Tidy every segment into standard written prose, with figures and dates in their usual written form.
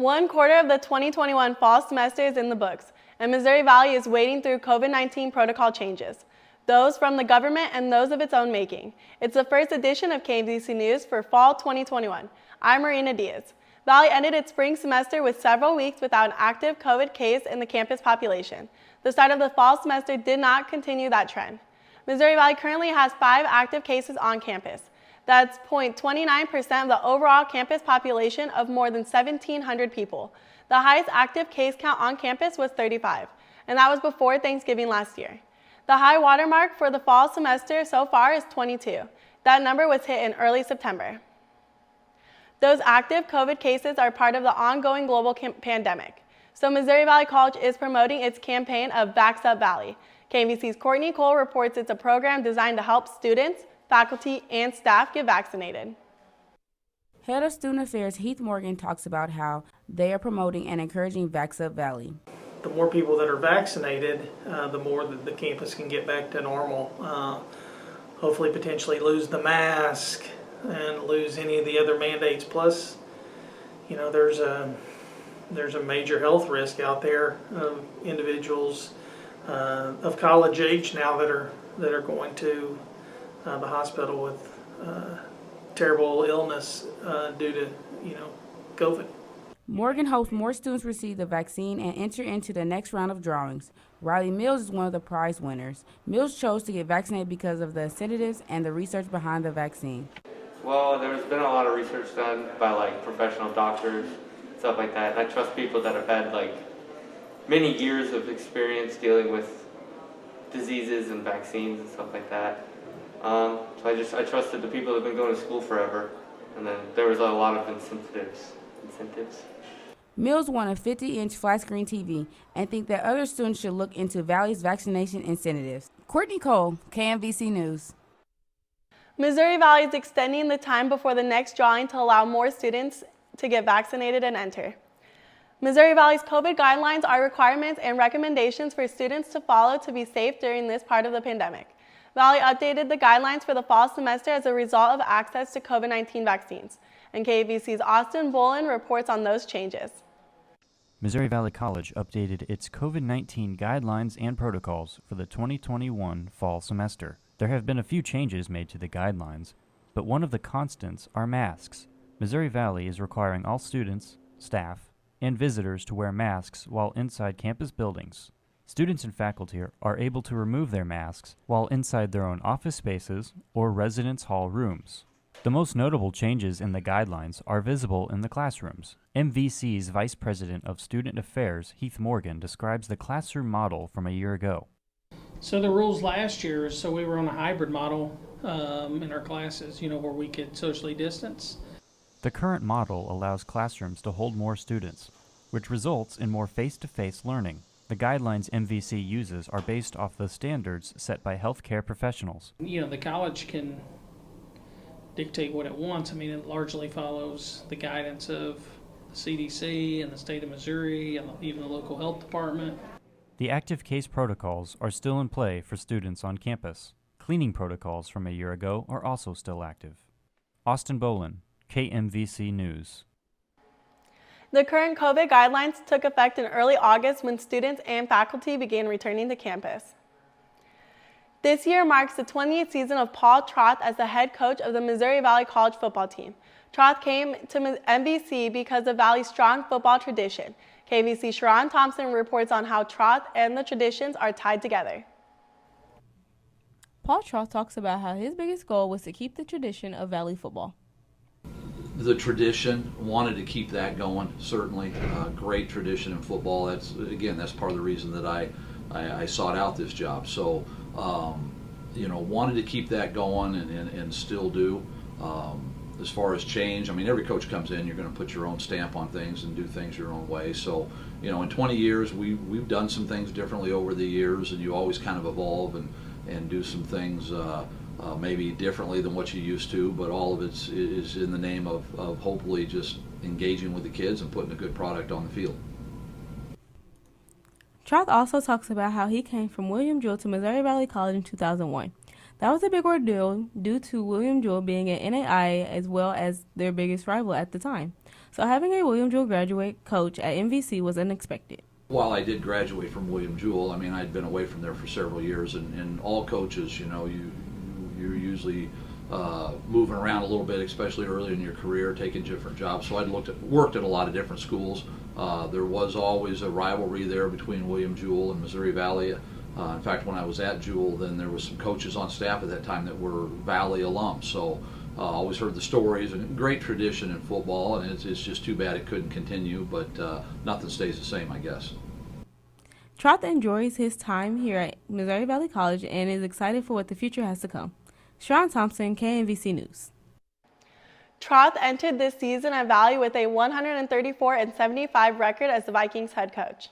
One quarter of the 2021 fall semester is in the books, and Missouri Valley is wading through COVID-19 protocol changes, those from the government and those of its own making. It's the first edition of KMVC News for fall 2021. I'm Marina Diaz. Valley ended its spring semester with several weeks without an active COVID case in the campus population. The start of the fall semester did not continue that trend. Missouri Valley currently has 5 active cases on campus. That's 0.29% of the overall campus population of more than 1,700 people. The highest active case count on campus was 35, and that was before Thanksgiving last year. The high watermark for the fall semester so far is 22. That number was hit in early September. Those active COVID cases are part of the ongoing global pandemic. So Missouri Valley College is promoting its campaign of Vax Up Valley. KMVC's Courtney Cole reports it's a program designed to help students, faculty, and staff get vaccinated. Head of Student Affairs Heath Morgan talks about how they are promoting and encouraging Vax Up Valley. The more people that are vaccinated, the more that the campus can get back to normal. Hopefully potentially lose the mask and lose any of the other mandates. Plus, you know, there's a major health risk out there of individuals of college age now that are going to the hospital with terrible illness due to COVID. Morgan hopes more students receive the vaccine and enter into the next round of drawings. Riley Mills is one of the prize winners. Mills chose to get vaccinated because of the incentives and the research behind the vaccine. Well, there's been a lot of research done by professional doctors, stuff like that. And I trust people that have had many years of experience dealing with diseases and vaccines and stuff like that. So I trusted the people that have been going to school forever, and then there was a lot of incentives. Mills won a 50-inch flat-screen TV and think that other students should look into Valley's vaccination incentives. Courtney Cole, KMVC News. Missouri Valley is extending the time before the next drawing to allow more students to get vaccinated and enter. Missouri Valley's COVID guidelines are requirements and recommendations for students to follow to be safe during this part of the pandemic. Valley updated the guidelines for the fall semester as a result of access to COVID-19 vaccines, and KMVC's Austin Bolin reports on those changes. Missouri Valley College updated its COVID-19 guidelines and protocols for the 2021 fall semester. There have been a few changes made to the guidelines, but one of the constants are masks. Missouri Valley is requiring all students, staff, and visitors to wear masks while inside campus buildings. Students and faculty are able to remove their masks while inside their own office spaces or residence hall rooms. The most notable changes in the guidelines are visible in the classrooms. MVC's Vice President of Student Affairs, Heath Morgan, describes the classroom model from a year ago. So the rules last year, so we were on a hybrid model in our classes, where we could socially distance. The current model allows classrooms to hold more students, which results in more face-to-face learning. The guidelines MVC uses are based off the standards set by healthcare professionals. The college can dictate what it wants. It largely follows the guidance of the CDC and the state of Missouri and even the local health department. The active case protocols are still in play for students on campus. Cleaning protocols from a year ago are also still active. Austin Bolin, KMVC News. The current COVID guidelines took effect in early August when students and faculty began returning to campus. This year marks the 20th season of Paul Troth as the head coach of the Missouri Valley College football team. Troth came to MVC because of Valley's strong football tradition. KMVC's Sharon Thompson reports on how Troth and the traditions are tied together. Paul Troth talks about how his biggest goal was to keep the tradition of Valley football. The tradition, wanted to keep that going, certainly. Great tradition in football. That's part of the reason that I sought out this job. So, wanted to keep that going and still do. As far as change, every coach comes in, you're going to put your own stamp on things and do things your own way. So, in 20 years, we've done some things differently over the years, and you always kind of evolve and do some things maybe differently than what you used to, but all of it is in the name of hopefully just engaging with the kids and putting a good product on the field. Troth also talks about how he came from William Jewell to Missouri Valley College in 2001. That was a big ordeal due to William Jewell being an NAIA as well as their biggest rival at the time. So having a William Jewell graduate coach at MVC was unexpected. While I did graduate from William Jewell, I mean, I'd been away from there for several years, and all coaches, you're usually moving around a little bit, especially early in your career, taking different jobs. So I'd worked at a lot of different schools. There was always a rivalry there between William Jewell and Missouri Valley. In fact, when I was at Jewell, then there was some coaches on staff at that time that were Valley alums. So always heard the stories, and great tradition in football, and it's just too bad it couldn't continue, but nothing stays the same, I guess. Troth enjoys his time here at Missouri Valley College and is excited for what the future has to come. Sharon Thompson, KMVC News. Troth entered this season at Valley with a 134-75 record as the Vikings head coach.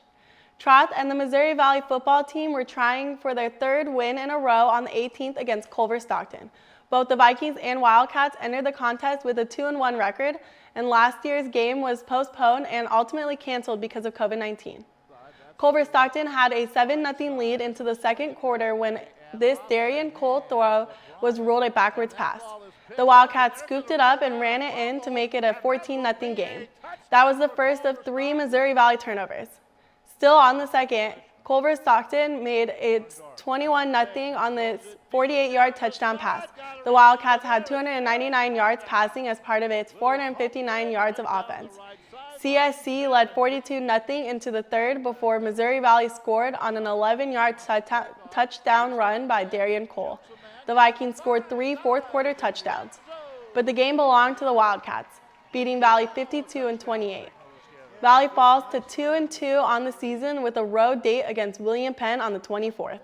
Troth and the Missouri Valley football team were trying for their third win in a row on the 18th against Culver Stockton. Both the Vikings and Wildcats entered the contest with a 2-1 record, and last year's game was postponed and ultimately canceled because of COVID-19. Culver Stockton had a 7-0 lead into the second quarter when this Darian Cole throw was ruled a backwards pass. The Wildcats scooped it up and ran it in to make it a 14-0 game. That was the first of 3 Missouri Valley turnovers. Still on the second, Culver Stockton made it 21-0 on this 48-yard touchdown pass. The Wildcats had 299 yards passing as part of its 459 yards of offense. CSC led 42-0 into the third before Missouri Valley scored on an 11-yard touchdown run by Darian Cole. The Vikings scored 3 fourth-quarter touchdowns. But the game belonged to the Wildcats, beating Valley 52-28. Valley falls to 2-2 on the season with a road date against William Penn on the 24th.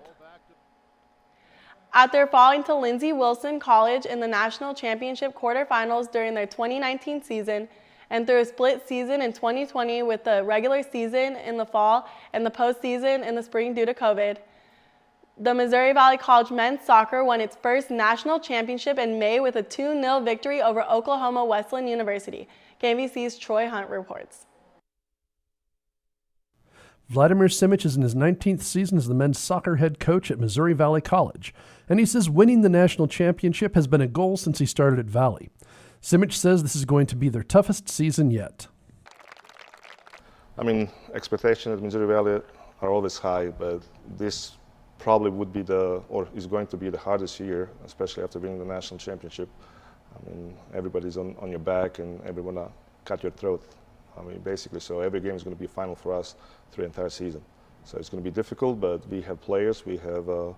After falling to Lindsey Wilson College in the national championship quarterfinals during their 2019 season, and through a split season in 2020 with the regular season in the fall and the postseason in the spring due to COVID, the Missouri Valley College men's soccer won its first national championship in May with a 2-0 victory over Oklahoma Wesleyan University. KMVC's Troy Hunt reports. Vladimir Simic is in his 19th season as the men's soccer head coach at Missouri Valley College, and he says winning the national championship has been a goal since he started at Valley. Simic says this is going to be their toughest season yet. I mean, expectations at Missouri Valley are always high, but this probably would be is going to be the hardest year, especially after winning the national championship. I mean, everybody's on your back and everyone cut your throat. I mean, basically, so every game is going to be a final for us through the entire season. So it's going to be difficult, but we have players, we have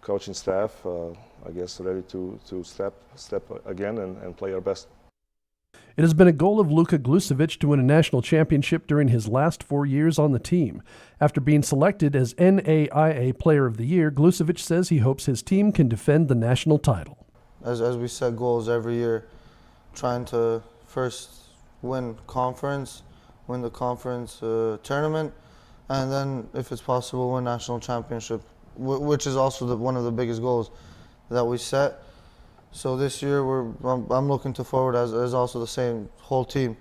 coaching staff, I guess, ready to step again and play our best. It has been a goal of Luka Glucevic to win a national championship during his last 4 years on the team. After being selected as NAIA Player of the Year, Glucevic says he hopes his team can defend the national title. As we set goals every year, trying to first win the conference tournament, and then, if it's possible, win national championship, which is also one of the biggest goals that we set. So this year, I'm looking forward, as also the same whole team,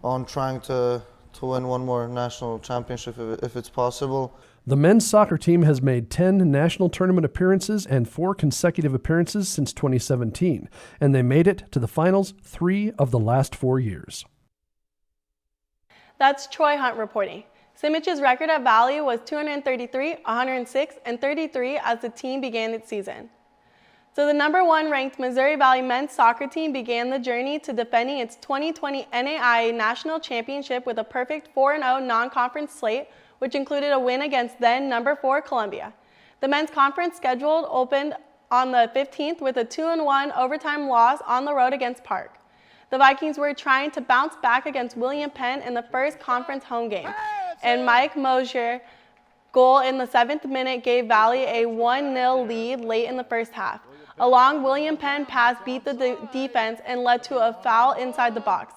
on trying to win one more national championship if it's possible. The men's soccer team has made 10 national tournament appearances and 4 consecutive appearances since 2017, and they made it to the finals 3 of the last 4 years. That's Troy Hunt reporting. Simic's record at Valley was 233, 106, and 33 as the team began its season. So the number 1 ranked Missouri Valley men's soccer team began the journey to defending its 2020 NAIA National Championship with a perfect 4-0 non-conference slate, which included a win against then number 4 Columbia. The men's conference schedule opened on the 15th with a 2-1 overtime loss on the road against Park. The Vikings were trying to bounce back against William Penn in the first conference home game, and Mike Mosier's goal in the 7th minute gave Valley a 1-0 lead late in the first half. A long William Penn pass beat the defense and led to a foul inside the box,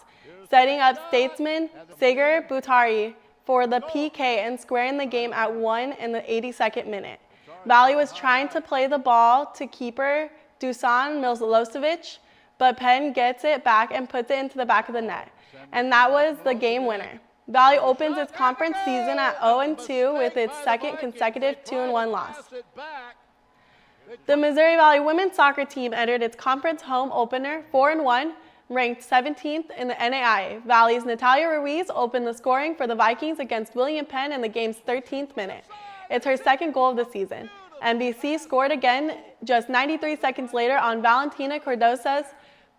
setting up statesman Sagar Butari for the PK and squaring the game at 1 in the 82nd minute. Valley was trying to play the ball to keeper Dusan Milosevic, but Penn gets it back and puts it into the back of the net, and that was the game winner. Valley opens its conference season at 0-2 with its second consecutive 2-1 loss. The Missouri Valley women's soccer team entered its conference home opener 4-1, ranked 17th in the NAIA. Valley's Natalia Ruiz opened the scoring for the Vikings against William Penn in the game's 13th minute. It's her second goal of the season. NBC scored again just 93 seconds later on Valentina Cordosa's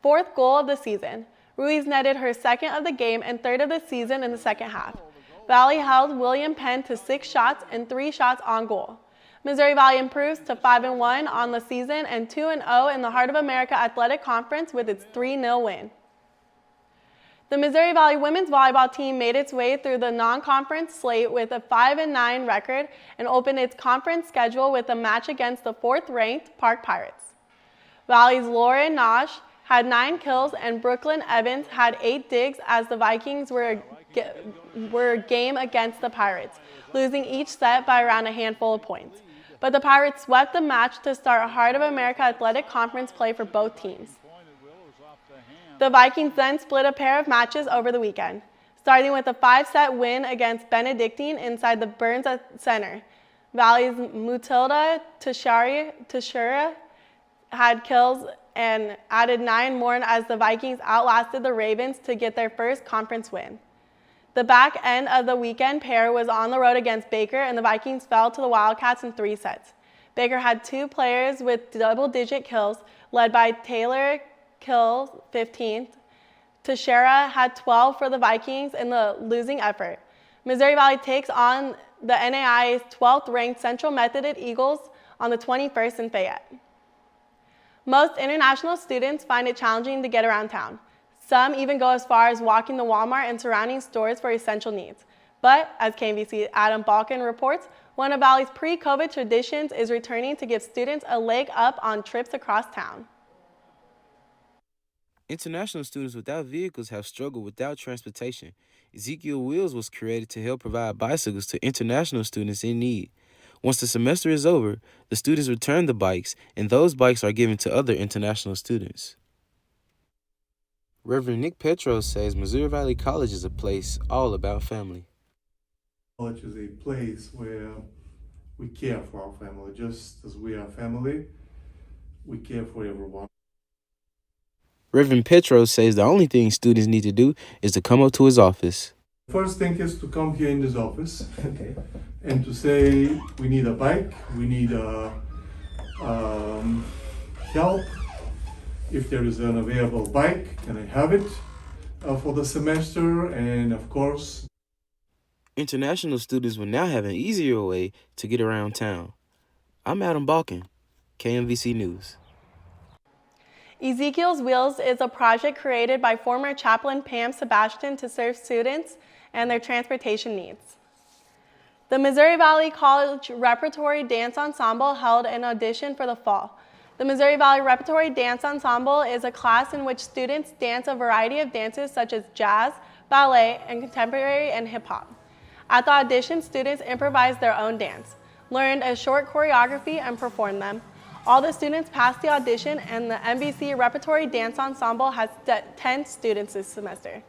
fourth goal of the season. Ruiz netted her second of the game and third of the season in the second half. Valley held William Penn to 6 shots and 3 shots on goal. Missouri Valley improves to 5-1 on the season and 2-0 in the Heart of America Athletic Conference with its 3-0 win. The Missouri Valley women's volleyball team made its way through the non-conference slate with a 5-9 record and opened its conference schedule with a match against the 4th-ranked Park Pirates. Valley's Lauren Nosh had 9 kills and Brooklyn Evans had 8 digs as the Vikings were game against the Pirates, losing each set by around a handful of points. But the Pirates swept the match to start Heart of America Athletic Conference play for both teams. The Vikings then split a pair of matches over the weekend, starting with a 5-set win against Benedictine inside the Burns Center. Valley's Mutilda Teixeira had kills and added 9 more as the Vikings outlasted the Ravens to get their first conference win. The back end of the weekend pair was on the road against Baker, and the Vikings fell to the Wildcats in 3 sets. Baker had 2 players with double-digit kills, led by Taylor Kills, 15th. Teixeira had 12 for the Vikings in the losing effort. Missouri Valley takes on the NAIA's 12th-ranked Central Methodist Eagles on the 21st in Fayette. Most international students find it challenging to get around town. Some even go as far as walking to Walmart and surrounding stores for essential needs. But, as KMVC Adam Balkin reports, one of Valley's pre-COVID traditions is returning to give students a leg up on trips across town. International students without vehicles have struggled without transportation. Ezekiels Wheels was created to help provide bicycles to international students in need. Once the semester is over, the students return the bikes, and those bikes are given to other international students. Reverend Nick Petros says Missouri Valley College is a place all about family. College is a place where we care for our family. Just as we are family, we care for everyone. Reverend Petros says the only thing students need to do is to come up to his office. First thing is to come here in this office, okay, and to say we need a bike, we need help. If there is an available bike, can I have it for the semester? And of course, international students will now have an easier way to get around town. I'm Adam Balkin, KMVC News. Ezekiels Wheels is a project created by former chaplain Pam Sebastian to serve students and their transportation needs. The Missouri Valley College Repertory Dance Ensemble held an audition for the fall. The Missouri Valley Repertory Dance Ensemble is a class in which students dance a variety of dances such as jazz, ballet, and contemporary and hip-hop. At the audition, students improvised their own dance, learned a short choreography, and performed them. All the students passed the audition, and the MVC Repertory Dance Ensemble has 10 students this semester.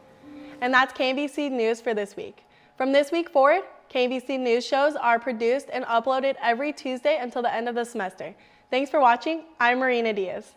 And that's KMVC News for this week. From this week forward, KMVC News shows are produced and uploaded every Tuesday until the end of the semester. Thanks for watching. I'm Marina Diaz.